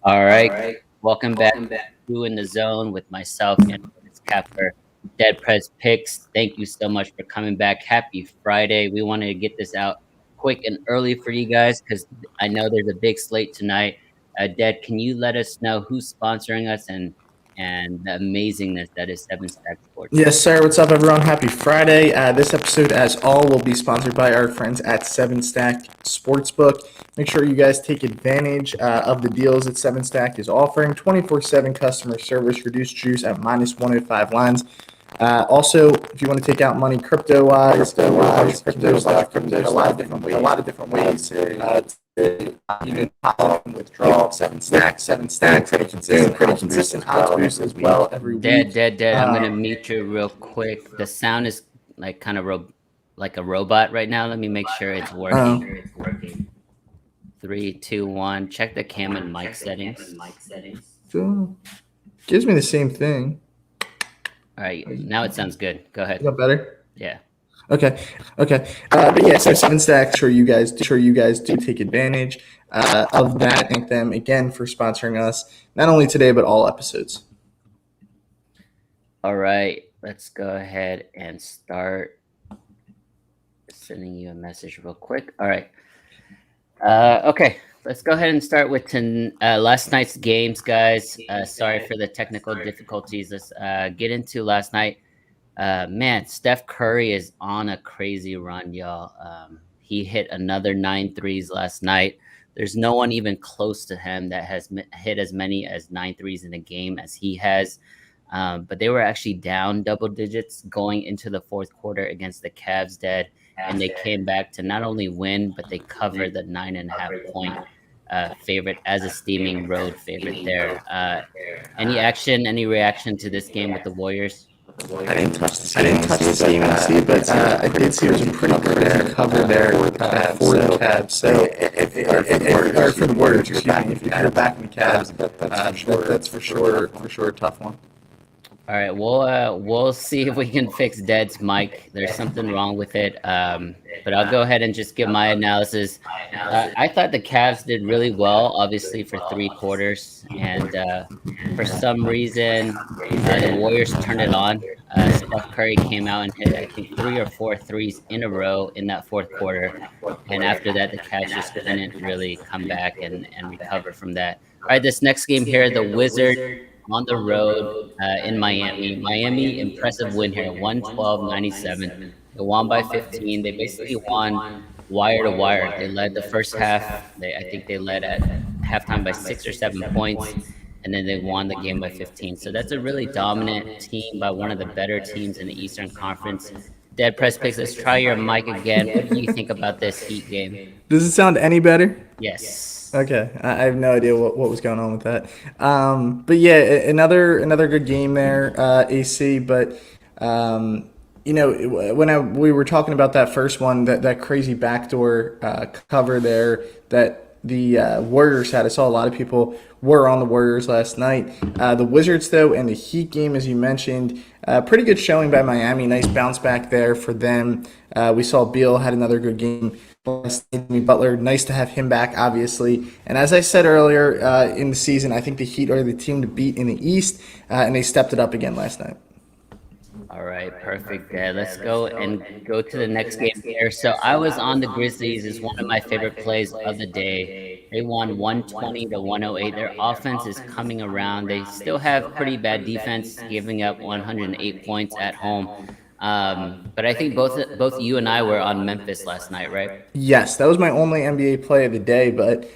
All right, welcome back to In the Zone with myself and Chris Kapper. Dead Press Picks. Thank you so much for coming back. Happy Friday. We wanted to get this out quick and early for you guys because I know there's a big slate tonight. Dead, can you let us know who's sponsoring us and the amazingness that is Seven Stack Sports? Yes, sir. What's up, everyone? Happy Friday. This episode, as all, will be sponsored by our friends at Seven Stack Sportsbook. Make sure you guys take advantage of the deals that Seven Stack is offering. 24/7 customer service, reduced juice at minus 105 lines. Also, if you want to take out money crypto-wise, there's a lot of different ways to even withdraw. Seven stacks, pretty consistent odds boost as well every week. Dead. I'm gonna mute you real quick. The sound is like kind of like a robot right now. Let me make sure it's working. 3, 2, 1. Check the cam and mic settings. Gives me the same thing. All right, now it sounds good. Go ahead. Is that better? Yeah. Okay. But yeah, so Seven Stacks, sure you guys do take advantage of that. Thank them again for sponsoring us, not only today but all episodes. All right, let's go ahead and start sending you a message real quick. All right. Okay, let's go ahead and start with last night's games, guys. Sorry for the technical difficulties. Let's get into last night. Man, Steph Curry is on a crazy run, y'all. He hit another 9 threes last night. There's no one even close to him that has hit as many as 9 threes in a game as he has. But they were actually down double digits going into the fourth quarter against the Cavs, Dead. And they came back to not only win, but they covered the 9.5 point favorite as a steaming road favorite there. Any reaction to this game with the Warriors? I didn't touch this game and see, but I did see there's a pretty good cover there for the Cavs. So or for the Warriors, if you're backing the Cavs, that's for sure a tough one. All right, we'll see if we can fix Dead's mic. There's something wrong with it, but I'll go ahead and just give my analysis. I thought the Cavs did really well, obviously for 3 quarters, and for some reason the Warriors turned it on. Steph Curry came out and hit, I think, 3 or 4 threes in a row in that fourth quarter, and after that the Cavs just couldn't really come back and recover from that. All right, this next game here, the Wizards on the road in Miami. Miami, impressive win here, 112-97. They won by 15. They basically won wire to wire. They led the first half. I think they led at halftime by 6 or 7 points, and then they won the game by 15. So that's a really dominant team by one of the better teams in the Eastern Conference. Dead Press Picks, let's try your mic again. What do you think about this Heat game? Does it sound any better? Yes. Okay, I have no idea what was going on with that. But yeah, another good game there, AC. But when we were talking about that first one, that crazy backdoor cover there that the Warriors had. I saw a lot of people were on the Warriors last night. The Wizards, though, and the Heat game, as you mentioned, pretty good showing by Miami. Nice bounce back there for them. We saw Beal had another good game. Jimmy Butler, nice to have him back, obviously. And as I said earlier in the season, I think the Heat are the team to beat in the East, and they stepped it up again last night. All right, perfect. Let's go to the next game here. So I was on the Grizzlies. It's one of my favorite plays of the day. They won 120-108. Their offense is coming around. They still have pretty bad defense, giving up 108 points at home. But I think both you and I were on Memphis last night, right? Yes, that was my only NBA play of the day. But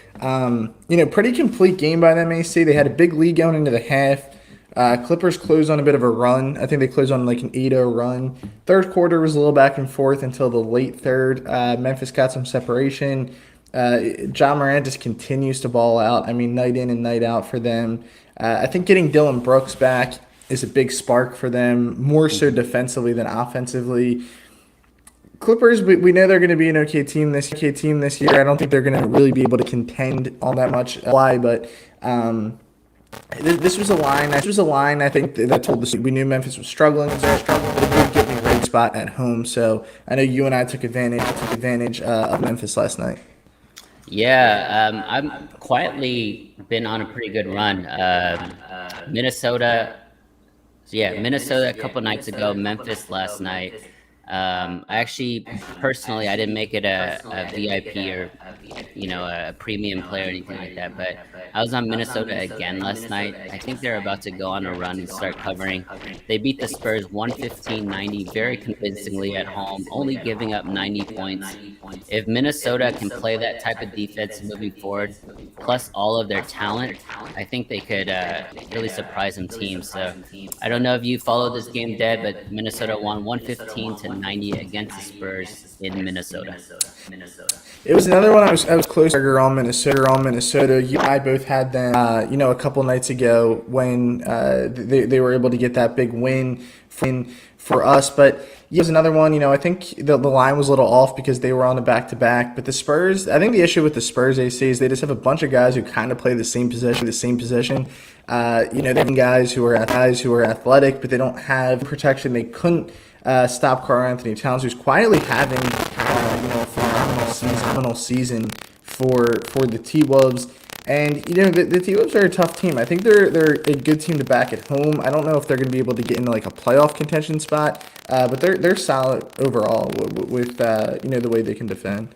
pretty complete game by them. AC. They had a big lead going into the half. Clippers closed on a bit of a run. I think they closed on like an 8-0 run. Third quarter was a little back and forth until the late third. Memphis got some separation. Ja Morant just continues to ball out. I mean, night in and night out for them. I think getting Dillon Brooks back is a big spark for them, more so defensively than offensively. Clippers, we know they're going to be an okay team this year. I don't think they're going to really be able to contend all that much. Why? But this was a line I think that told us we knew Memphis was struggling. They're struggling, but they did get me a great spot at home. So I know you and I took advantage of Memphis last night. Yeah, I'm quietly been on a pretty good run. Minnesota, so yeah, Minnesota a couple nights ago, Memphis last night. I actually personally I didn't make it a VIP or a premium play or anything like that, but I was on Minnesota again last night. I think they're about to go on a run and start covering. They beat the Spurs 115-90 very convincingly at home, only giving up 90 points. If Minnesota can play that type of defense moving forward, plus all of their talent, I think they could really surprise some teams. So I don't know if you follow this game, Dead, but Minnesota won 115-90 against the Spurs in Minnesota. It was another one I was close to on Minnesota. You and I both had them, a couple nights ago when they were able to get that big win for us. But it was another one. I think the line was a little off because they were on the back-to-back. But the Spurs, I think the issue with the Spurs AC is they just have a bunch of guys who kind of play the same position. They have guys who are athletic, but they don't have protection. They couldn't stop Karl Anthony Towns, who's quietly having a phenomenal season for the T-Wolves. And the T-Wolves are a tough team. I think they're a good team to back at home. I don't know if they're going to be able to get into like a playoff contention spot, but they're solid overall with the way they can defend.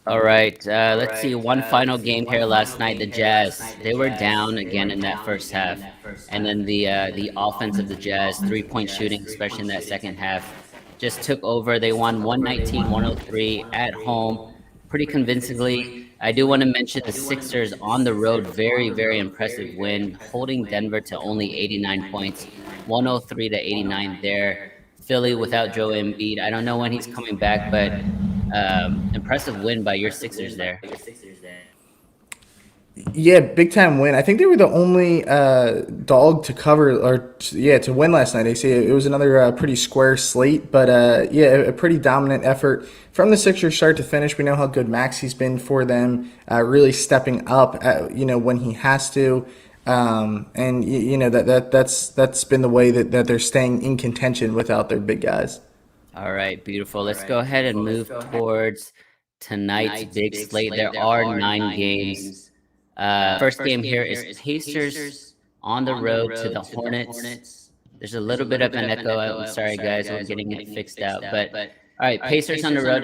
All right, let's see. One final game here last night. The Jazz, they were down again in that first half, and then the offense of the Jazz, 3-point shooting, especially in that second half, just took over. They won 119-103 at home, pretty convincingly. I do want to mention the Sixers on the road, very, very impressive win, holding Denver to only 89 points, 103-89 there. Philly without Joe Embiid. I don't know when he's coming back, but impressive win by your Sixers there. Yeah, big time win. I think they were the only dog to cover to win last night. They say it was another pretty square slate, but a pretty dominant effort from the Sixers start to finish. We know how good Maxi's been for them, really stepping up when he has to. That's been the way that they're staying in contention without their big guys. All right, beautiful. Let's go ahead and move towards tonight's big slate. There are 9 games. First game here is Pacers on the road to the Hornets. There's a little bit of an echo. I'm sorry, guys. We're getting it fixed out. But all right, Pacers on the road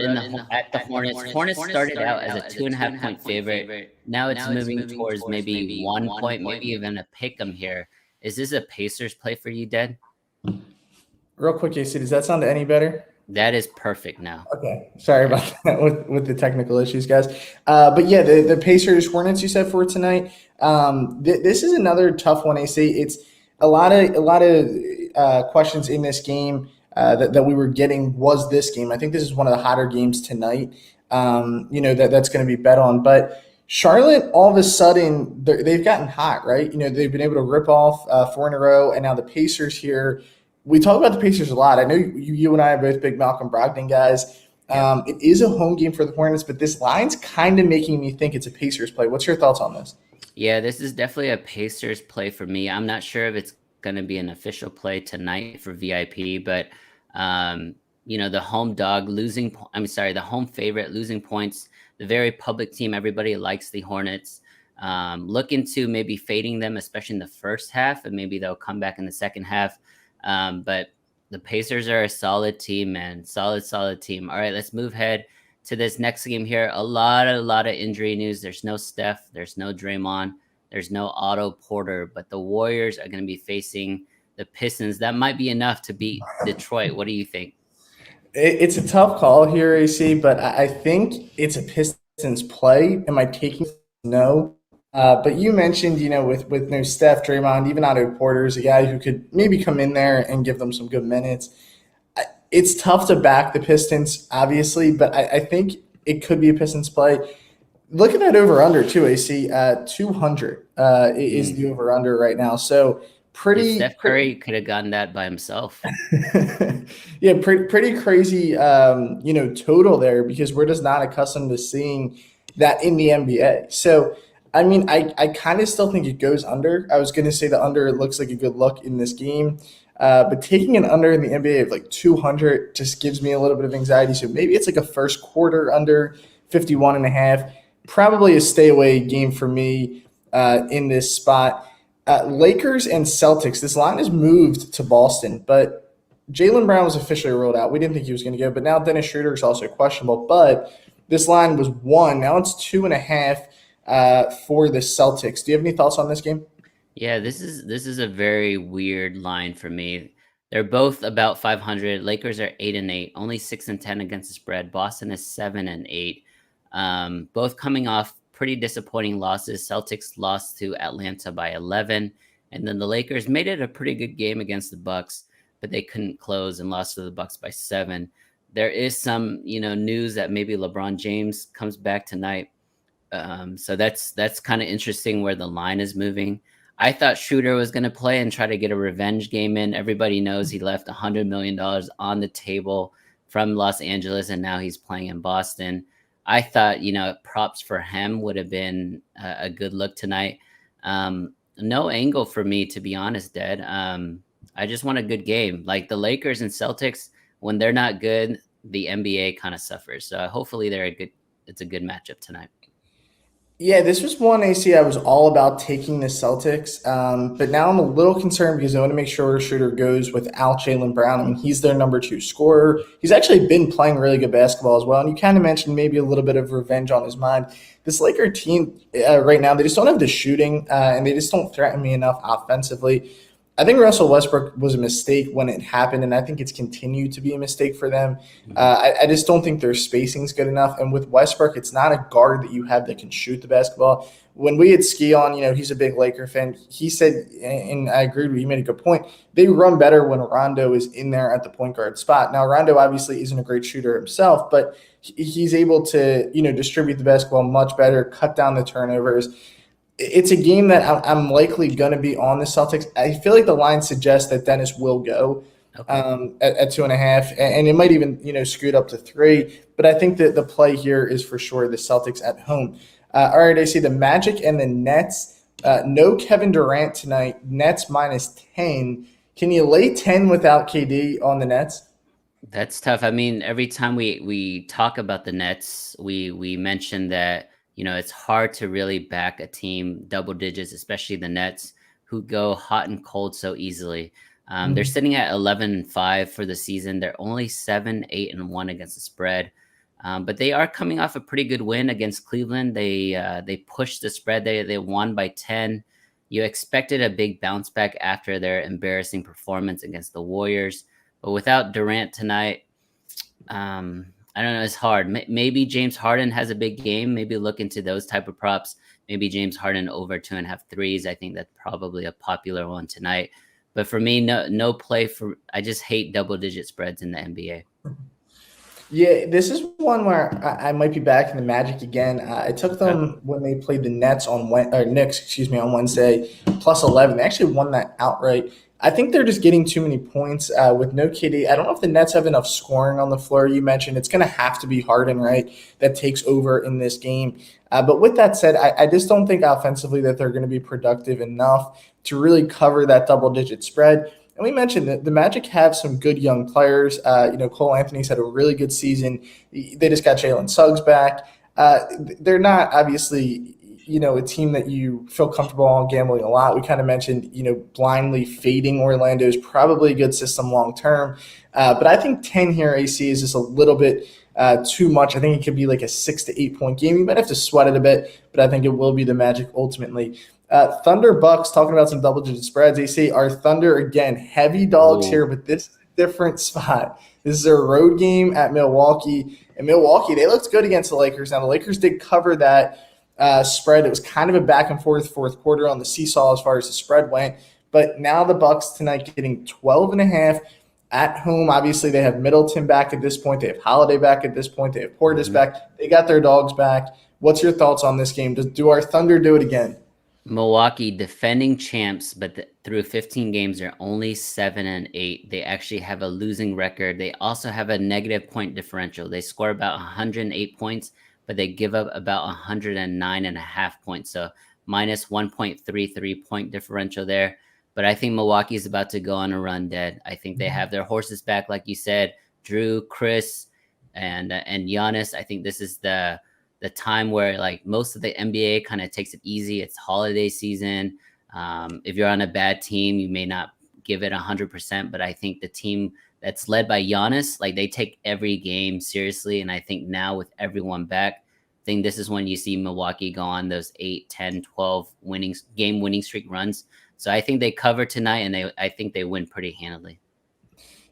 at the Hornets. Hornets started out as a 2.5-point favorite. Now it's moving towards maybe 1 point, maybe even a pick 'em here. Is this a Pacers play for you, Dad? Real quick, AC, does that sound any better? That is perfect now. Okay. Sorry about that with the technical issues, guys. But yeah, the Pacers Hornets you said for tonight. This is another tough one, AC. It's a lot of questions in this game that we were getting. Was this game? I think this is one of the hotter games tonight. That's going to be bet on. But Charlotte, all of a sudden, they've gotten hot, right? They've been able to rip off 4 in a row, and now the Pacers here. We talk about the Pacers a lot. I know you and I are both big Malcolm Brogdon guys. It is a home game for the Hornets, but this line's kind of making me think it's a Pacers play. What's your thoughts on this? Yeah, this is definitely a Pacers play for me. I'm not sure if it's going to be an official play tonight for VIP, but the home dog the home favorite losing points. The very public team, everybody likes the Hornets. Look into maybe fading them, especially in the first half, and maybe they'll come back in the second half. But the Pacers are a solid team, man. Solid team. All right, let's move ahead to this next game here. A lot of injury news. There's no Steph. There's no Draymond. There's no Otto Porter. But the Warriors are going to be facing the Pistons. That might be enough to beat Detroit. What do you think? It's a tough call here, AC, but I think it's a Pistons play. Am I taking no? But you mentioned, with no Steph, Draymond, even Otto Porter is a guy who could maybe come in there and give them some good minutes. It's tough to back the Pistons, obviously, but I think it could be a Pistons play. Look at that over-under, too, AC. 200 is the over-under right now. So pretty. Steph Curry could have gotten that by himself. Yeah, pretty crazy, total there because we're just not accustomed to seeing that in the NBA. So, I mean, I kind of still think it goes under. I was going to say the under looks like a good look in this game. But taking an under in the NBA of like 200 just gives me a little bit of anxiety. So maybe it's like a first quarter under 51.5. probably a stay away game for me in this spot. Lakers and Celtics. This line has moved to Boston, but Jaylen Brown was officially ruled out. We didn't think he was going to go, but now Dennis Schroeder is also questionable. But this line was 1. Now it's 2.5 for the Celtics. Do you have any thoughts on this game? Yeah, this is a very weird line for me. They're both about 500. Lakers are 8-8, only 6-10 against the spread. Boston is 7-8. Both coming off pretty disappointing losses. Celtics lost to Atlanta by 11, and then the Lakers made it a pretty good game against the Bucks, but they couldn't close and lost to the Bucks by 7. There is some, news that maybe LeBron James comes back tonight. So that's kind of interesting where the line is moving. I thought Schroeder was going to play and try to get a revenge game in. Everybody knows he left $100 million on the table from Los Angeles, and now he's playing in Boston. I thought, props for him would have been a good look tonight. No angle for me, to be honest, Dad. I just want a good game. Like the Lakers and Celtics, when they're not good, the NBA kind of suffers. So hopefully it's a good matchup tonight. Yeah, this was one AC I was all about taking the Celtics, but now I'm a little concerned because I want to make sure Schroeder goes without Jaylen Brown. I mean, he's their number 2 scorer. He's actually been playing really good basketball as well, and you kind of mentioned maybe a little bit of revenge on his mind. This Laker team right now, they just don't have the shooting, and they just don't threaten me enough offensively. I think Russell Westbrook was a mistake when it happened, and I think it's continued to be a mistake for them. I just don't think their spacing is good enough. And with Westbrook, it's not a guard that you have that can shoot the basketball. When we had Ski on, he's a big Laker fan. He said, and I agreed with you, he made a good point, they run better when Rondo is in there at the point guard spot. Now, Rondo obviously isn't a great shooter himself, but he's able to, distribute the basketball much better, cut down the turnovers. It's a game that I'm likely going to be on the Celtics. I feel like the line suggests that Dennis will go at 2.5, and it might even scoot up to 3. But I think that the play here is for sure the Celtics at home. All right, I see the Magic and the Nets. No Kevin Durant tonight. Nets -10. Can you lay 10 without KD on the Nets? That's tough. I mean, every time we talk about the Nets, we mention that it's hard to really back a team double digits, especially the Nets, who go hot and cold so easily. They're sitting at 11-5 for the season. They're only 7-8-1 against the spread, but they are coming off a pretty good win against Cleveland. They pushed the spread. They won by 10. You expected a big bounce back after their embarrassing performance against the Warriors, but without Durant tonight, I don't know. It's hard. Maybe James Harden has a big game. Maybe look into those type of props. Maybe James Harden over 2.5 threes. I think that's probably a popular one tonight. But for me, no play for. I just hate double-digit spreads in the NBA. Yeah, this is one where I might be back in the Magic again. I took them when they played the Knicks on Wednesday, +11. They actually won that outright. I think they're just getting too many points with no KD. I don't know if the Nets have enough scoring on the floor. You mentioned it's going to have to be Harden, right, that takes over in this game. But with that said, I just don't think offensively that they're going to be productive enough to really cover that double-digit spread. And we mentioned that the Magic have some good young players. Cole Anthony's had a really good season. They just got Jalen Suggs back. They're not obviously a team that you feel comfortable on gambling a lot. We kind of mentioned, blindly fading Orlando is probably a good system long term. But I think 10 here, AC, is just a little bit too much. I think it could be like a 6 to 8 point game. You might have to sweat it a bit, but I think it will be the Magic ultimately. Thunder Bucks, talking about some double-digit spreads. AC, our Thunder, again, heavy dogs here, but this is a different spot. This is a road game at Milwaukee. And Milwaukee, they looked good against the Lakers. Now, the Lakers did cover that spread. It was kind of a back and forth fourth quarter on the seesaw as far as the spread went. But now the Bucks tonight getting 12.5 at home. Obviously, they have Middleton back at this point. They have Holiday back at this point. They have Portis back. They got their dogs back. What's your thoughts on this game? Do our Thunder do it again? Milwaukee, defending champs, but through 15 games, they're only 7-8. They actually have a losing record. They also have a negative point differential. They score about 108 points, but they give up about 109.5 points. So minus 1.33 point differential there. But I think Milwaukee is about to go on a run, Dad. I think they have their horses back, like you said. Drew, Chris, and Giannis. I think this is the the time where like most of the NBA kind of takes it easy. It's holiday season. If you're on a bad team, you may not give it 100%, but I think the team that's led by Giannis, like they take every game seriously. And I think now with everyone back, I think this is when you see Milwaukee go on those 8, 10, 12 game winning streak runs. So I think they cover tonight, and I think they win pretty handily.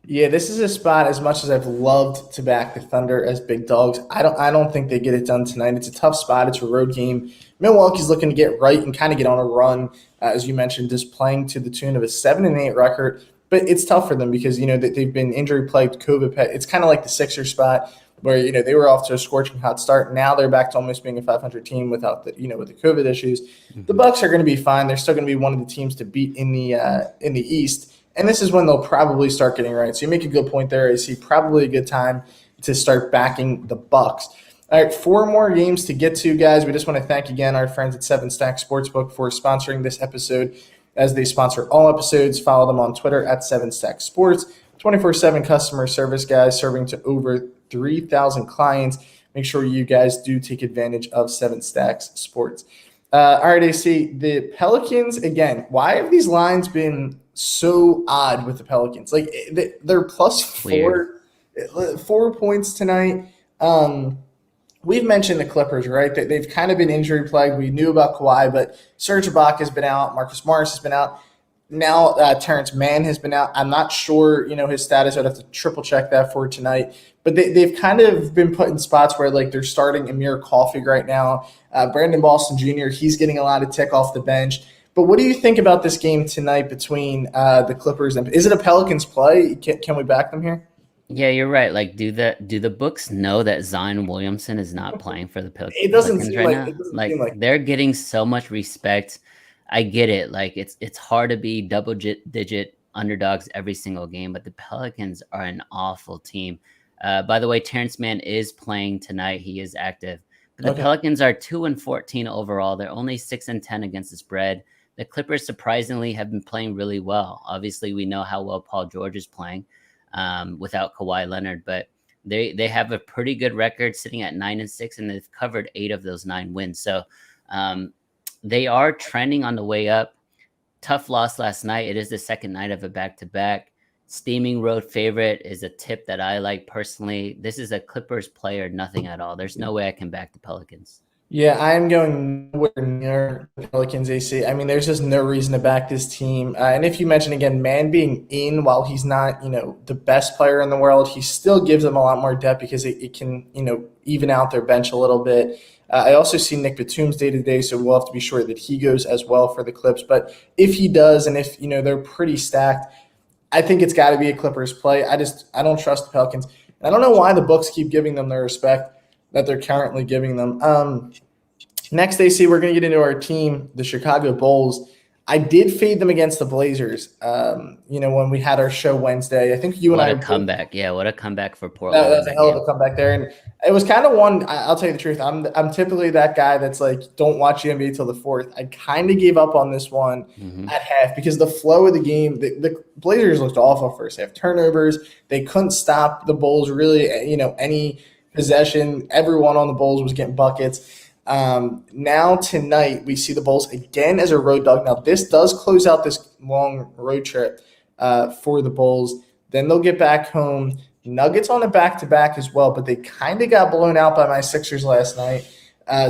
Yeah, this is a spot. As much as I've loved to back the Thunder as big dogs, I don't think they get it done tonight. It's a tough spot. It's a road game. Milwaukee's looking to get right and kind of get on a run, as you mentioned, just playing to the tune of a 7-8 record. But it's tough for them because they've been injury plagued, COVID. It's kind of like the Sixers spot where they were off to a scorching hot start. Now they're back to almost being a 500 team without the with the COVID issues. Mm-hmm. The Bucks are going to be fine. They're still going to be one of the teams to beat in the East. And this is when they'll probably start getting right. So you make a good point there. I see probably a good time to start backing the Bucks. All right, 4 more games to get to, guys. We just want to thank again our friends at 7 Stack Sportsbook for sponsoring this episode, as they sponsor all episodes. Follow them on Twitter at 7 Stack Sports. 24/7 customer service, guys, serving to over 3,000 clients. Make sure you guys do take advantage of 7 Stacks Sports. All right, AC, the Pelicans, again, why have these lines been so odd with the Pelicans? Like, they're plus 4 points tonight. We've mentioned the Clippers, right? They've kind of been injury plagued. We knew about Kawhi, but Serge Ibaka has been out. Marcus Morris has been out. Now Terrence Mann has been out. I'm not sure, his status. I'd have to triple check that for tonight. But they've kind of been put in spots where like they're starting Amir Coffey right now. Brandon Boston Jr., he's getting a lot of tick off the bench. But what do you think about this game tonight between the Clippers and is it a Pelicans play? Can we back them here? Yeah, you're right. Like, do the books know that Zion Williamson is not playing for the Pelicans? It doesn't seem right like they're getting so much respect. I get it. Like it's hard to be double-digit underdogs every single game, but the Pelicans are an awful team. By the way, Terrence Mann is playing tonight. He is active. But the Pelicans are 2-14 overall. They're only 6-10 against the spread. The Clippers surprisingly have been playing really well. Obviously, we know how well Paul George is playing without Kawhi Leonard, but they have a pretty good record sitting at 9-6, and they've covered 8 of those 9 wins. So they are trending on the way up. Tough loss last night. It is the second night of a back-to-back. Steaming road favorite is a tip that I like personally. This is a Clippers play or nothing at all. There's no way I can back the Pelicans. Yeah, I'm going nowhere near the Pelicans, AC. I mean, there's just no reason to back this team. And if you mention, again, Mann being in, while he's not, the best player in the world, he still gives them a lot more depth because it can, even out their bench a little bit. I also see Nick Batum's day-to-day, so we'll have to be sure that he goes as well for the Clips. But if he does, and if, they're pretty stacked, I think it's got to be a Clippers play. I don't trust the Pelicans. And I don't know why the books keep giving them the respect that they're currently giving them. Next, AC, we're going to get into our team, the Chicago Bulls. I did fade them against the Blazers, when we had our show Wednesday. I think you and I – What a comeback. Yeah, what a comeback for Portland. That was a hell of a comeback there. And it was kind of one – I'll tell you the truth. I'm typically that guy that's like, don't watch the NBA till the 4th. I kind of gave up on this one at half because the flow of the game, the Blazers looked awful first half. Turnovers. They couldn't stop the Bulls really, any possession. Everyone on the Bulls was getting buckets. Now tonight we see the Bulls again as a road dog. Now this does close out this long road trip for the Bulls. Then they'll get back home. Nuggets on a back-to-back as well, but they kind of got blown out by my Sixers last night.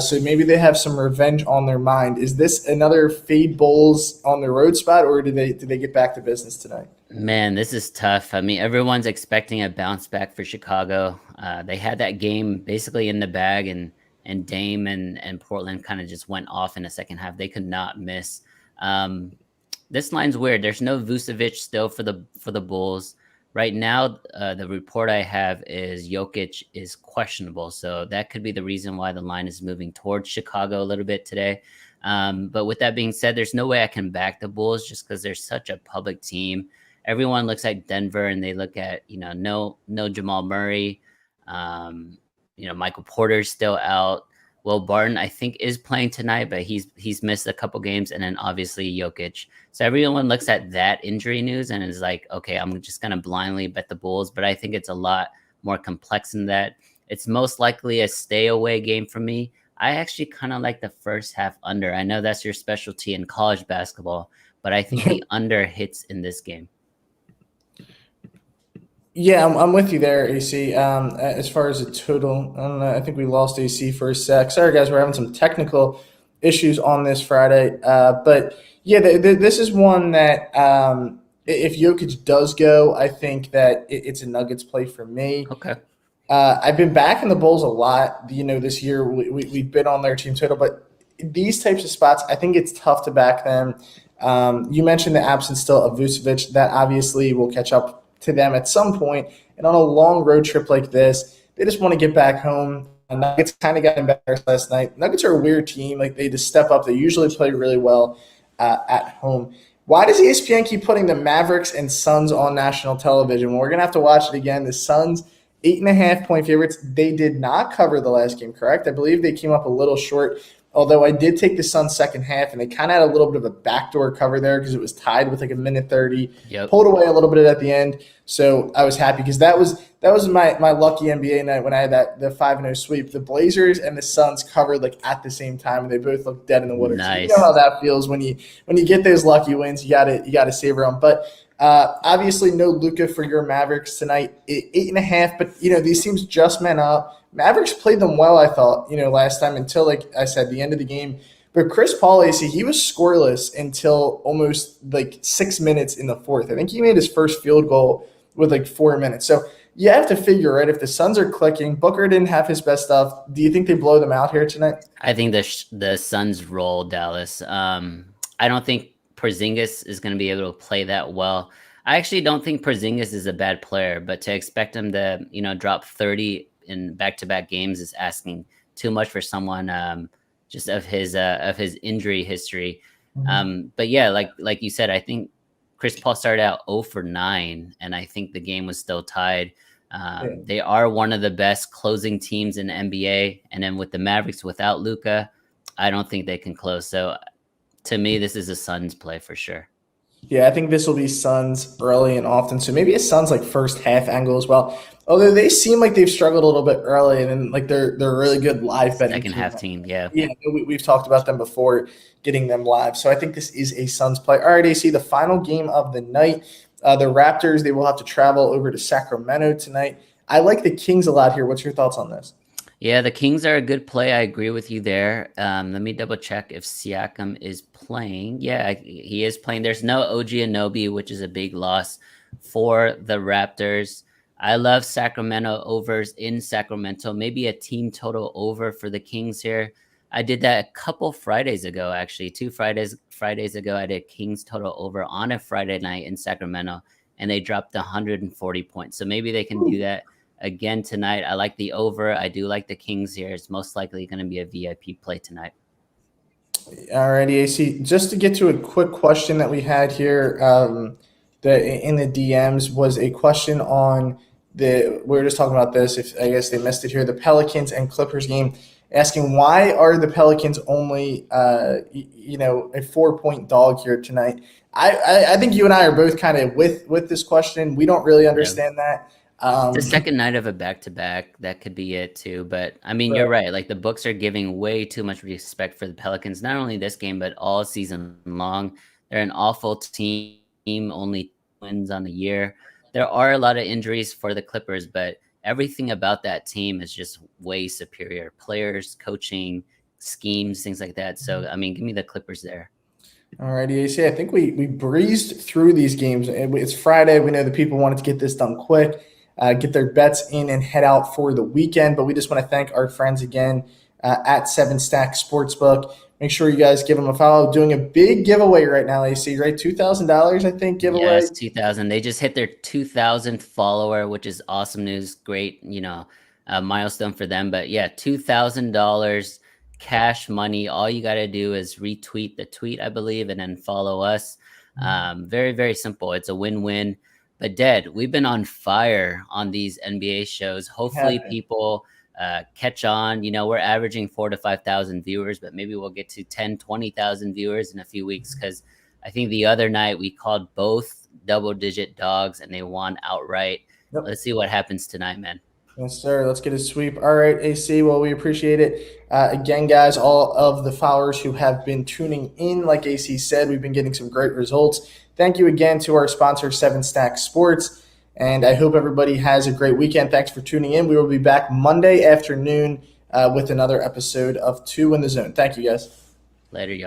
So maybe they have some revenge on their mind. Is this another fade Bulls on the road spot, or do they get back to business tonight? Man, this is tough. I mean, everyone's expecting a bounce back for Chicago. They had that game basically in the bag, and Dame and Portland kind of just went off in the second half. They could not miss. This line's weird. There's no Vucevic still for the Bulls. Right now, the report I have is Jokic is questionable. So that could be the reason why the line is moving towards Chicago a little bit today. But with that being said, there's no way I can back the Bulls just because they're such a public team. Everyone looks at Denver and they look at, no Jamal Murray. Michael Porter's still out. Will Barton, I think, is playing tonight, but he's missed a couple games, and then obviously Jokic. So everyone looks at that injury news and is like, okay, I'm just going to blindly bet the Bulls, but I think it's a lot more complex than that. It's most likely a stay away game for me. I actually kind of like the first half under. I know that's your specialty in college basketball, but I think the under hits in this game. Yeah, I'm with you there, AC. As far as the total, I don't know. I think we lost AC for a sec. Sorry, guys, we're having some technical issues on this Friday. But yeah, this is one that if Jokic does go, I think that it's a Nuggets play for me. Okay. I've been backing the Bulls a lot. This year we've been on their team total, but these types of spots, I think it's tough to back them. You mentioned the absence still of Vucevic. That obviously will catch up to them at some point. And on a long road trip like this, they just want to get back home. Nuggets kind of got embarrassed last night. Nuggets are a weird team. Like, they just step up. They usually play really well at home. Why does ESPN keep putting the Mavericks and Suns on national television? Well, we're going to have to watch it again. The Suns, 8.5-point favorites. They did not cover the last game, correct? I believe they came up a little short. Although I did take the Suns second half, and they kind of had a little bit of a backdoor cover there because it was tied with like a minute 30. Yep. Pulled away a little bit at the end, so I was happy because that was my lucky NBA night when I had the 5-0 sweep. The Blazers and the Suns covered like at the same time, and they both looked dead in the water. Nice. So you know how that feels when you get those lucky wins. You gotta savor them. But obviously, no Luka for your Mavericks tonight. 8.5, but these teams just met up. Mavericks played them well, I thought, last time until, like I said, the end of the game. But Chris Paul, AC, he was scoreless until almost like 6 minutes in the fourth. I think he made his first field goal with like 4 minutes. So you have to figure, right, if the Suns are clicking, Booker didn't have his best stuff. Do you think they blow them out here tonight? I think the Suns roll Dallas. I don't think Porzingis is going to be able to play that well. I actually don't think Porzingis is a bad player, but to expect him to, drop 30 in back-to-back games is asking too much for someone just of his injury history. Mm-hmm. But yeah, like you said, I think Chris Paul started out 0 for 9, and I think the game was still tied. They are one of the best closing teams in the NBA, and then with the Mavericks without Luka, I don't think they can close. So to me, this is a Suns play for sure. Yeah, I think this will be Suns early and often. So maybe a Suns like first half angle as well. Although they seem like they've struggled a little bit early, and then like they're a really good live betting second half team. Yeah, we've talked about them before, getting them live. So I think this is a Suns play. All right, AC, the final game of the night. The Raptors, they will have to travel over to Sacramento tonight. I like the Kings a lot here. What's your thoughts on this? Yeah, the Kings are a good play. I agree with you there. Let me double check if Siakam is playing. Yeah, he is playing. There's no OG Anunoby, which is a big loss for the Raptors. I love Sacramento overs in Sacramento. Maybe a team total over for the Kings here. I did that a couple Fridays ago, actually. 2 Fridays ago, I did Kings total over on a Friday night in Sacramento, and they dropped 140 points. So maybe they can do that again tonight. I like the over. I do like the Kings here. It's most likely going to be a VIP play tonight. All righty, AC. Just to get to a quick question that we had here in the DMs was a question on we were just talking about this. If I guess they missed it here, the Pelicans and Clippers game, asking why are the Pelicans only a 4-point dog here tonight. I think you and I are both kind of with this question. We don't really understand that. The second night of a back-to-back, that could be it too. But I mean, you're right. Like, the books are giving way too much respect for the Pelicans, not only this game, but all season long. They're an awful team, only wins on the year. There are a lot of injuries for the Clippers, but everything about that team is just way superior. Players, coaching, schemes, things like that. So, I mean, give me the Clippers there. All righty, AC. I think we breezed through these games. It's Friday. We know the people wanted to get this done quick. Get their bets in and head out for the weekend. But we just want to thank our friends again at 7Stack Sportsbook. Make sure you guys give them a follow. Doing a big giveaway right now, AC, right? $2,000, I think, giveaway. Yes, 2,000. They just hit their 2,000th follower, which is awesome news. Great, milestone for them. But yeah, $2,000 cash money. All you got to do is retweet the tweet, I believe, and then follow us. Very, very simple. It's a win-win. But Ded, we've been on fire on these NBA shows. Hopefully people catch on. We're averaging 4,000 to 5,000 viewers, but maybe we'll get to 10, 20,000 viewers in a few weeks, because I think the other night we called both double-digit dogs and they won outright. Yep. Let's see what happens tonight, man. Yes, sir. Let's get a sweep. All right, AC. Well, we appreciate it. Again, guys, all of the followers who have been tuning in, like AC said, we've been getting some great results. Thank you again to our sponsor, Seven Stack Sports. And I hope everybody has a great weekend. Thanks for tuning in. We will be back Monday afternoon with another episode of Two in the Zone. Thank you, guys. Later, y'all.